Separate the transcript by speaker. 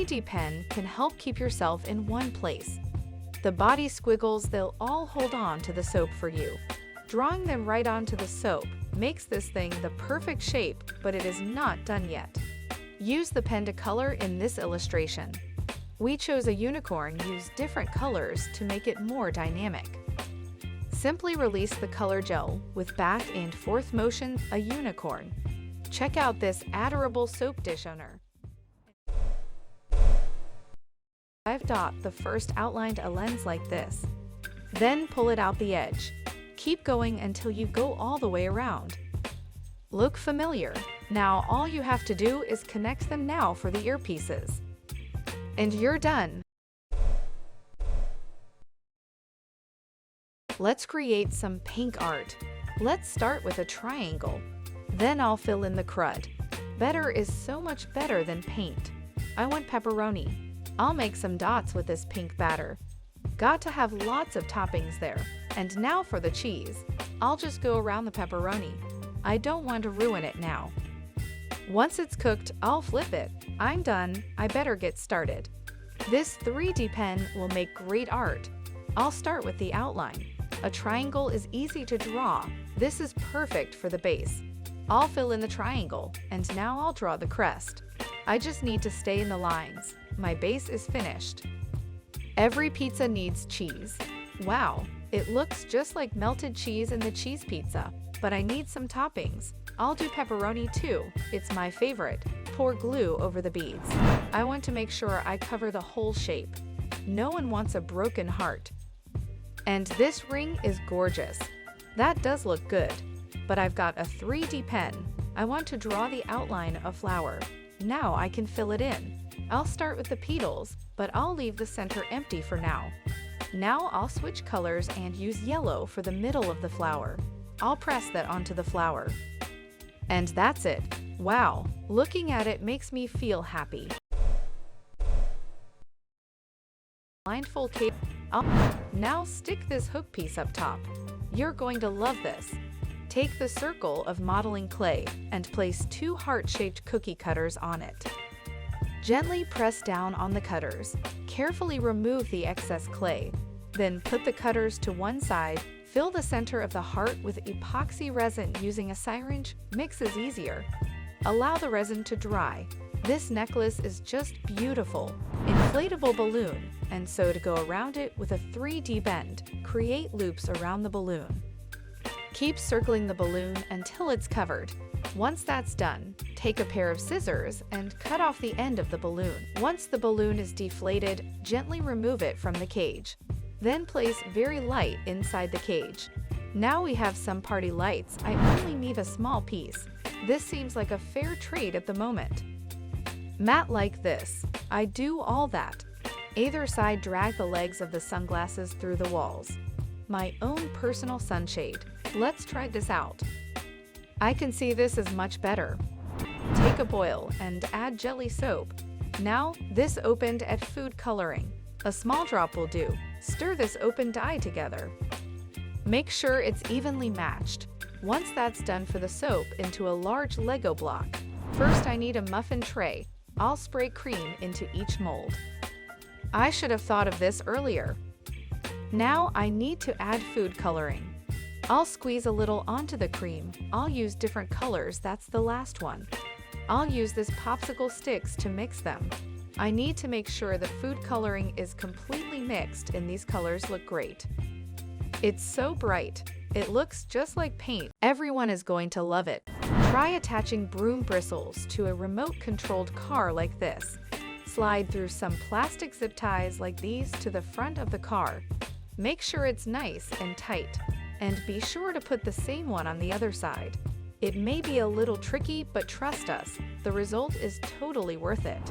Speaker 1: 3D pen can help keep yourself in one place. The body squiggles, they'll all hold on to the soap for you. Drawing them right onto the soap makes this thing the perfect shape, but it is not done yet. Use the pen to color in this illustration. We chose a unicorn, use different colors to make it more dynamic. Simply release the color gel with back and forth motion, a unicorn. Check out this adorable soap dish owner. The first outlined a lens like this. Then pull it out the edge. Keep going until you go all the way around. Look familiar? Now all you have to do is connect them now for the earpieces. And you're done! Let's create some pink art. Let's start with a triangle. Then I'll fill in the crud. Better is so much better than paint. I want pepperoni. I'll make some dots with this pink batter. Got to have lots of toppings there. And now for the cheese. I'll just go around the pepperoni. I don't want to ruin it now. Once it's cooked, I'll flip it. I'm done. I better get started. This 3D pen will make great art. I'll start with the outline. A triangle is easy to draw. This is perfect for the base. I'll fill in the triangle, and now I'll draw the crest. I just need to stay in the lines. My base is finished. Every pizza needs cheese. Wow, it looks just like melted cheese in the cheese pizza, but I need some toppings. I'll do pepperoni too. It's my favorite. Pour glue over the beads. I want to make sure I cover the whole shape. No one wants a broken heart. And this ring is gorgeous. That does look good. But I've got a 3D pen. I want to draw the outline of flower. Now I can fill it in. I'll start with the petals, but I'll leave the center empty for now. Now I'll switch colors and use yellow for the middle of the flower. I'll press that onto the flower. And that's it. Wow, looking at it makes me feel happy. Blindfold cape. Now stick this hook piece up top. You're going to love this. Take the circle of modeling clay and place 2 heart-shaped cookie cutters on it. Gently press down on the cutters. Carefully remove the excess clay. Then put the cutters to one side. Fill the center of the heart with epoxy resin using a syringe. Mix is easier. Allow the resin to dry. This necklace is just beautiful. Inflatable balloon, and so to go around it with a 3D bend, create loops around the balloon. Keep circling the balloon until it's covered. Once that's done, take a pair of scissors and cut off the end of the balloon. Once the balloon is deflated, gently remove it from the cage. Then place very light inside the cage. Now we have some party lights. I only need a small piece. This seems like a fair trade at the moment. Mat like this. I do all that. Either side drag the legs of the sunglasses through the walls. My own personal sunshade. Let's try this out. I can see this is much better. Take a boil and add jelly soap. Now, this opened at food coloring. A small drop will do. Stir this open dye together. Make sure it's evenly matched. Once that's done, for the soap into a large Lego block. First, I need a muffin tray. I'll spray cream into each mold. I should have thought of this earlier. Now I need to add food coloring. I'll squeeze a little onto the cream. I'll use different colors, that's the last one. I'll use this popsicle sticks to mix them. I need to make sure the food coloring is completely mixed and these colors look great. It's so bright. It looks just like paint. Everyone is going to love it. Try attaching broom bristles to a remote-controlled car like this. Slide through some plastic zip ties like these to the front of the car. Make sure it's nice and tight. And be sure to put the same one on the other side. It may be a little tricky, but trust us, the result is totally worth it.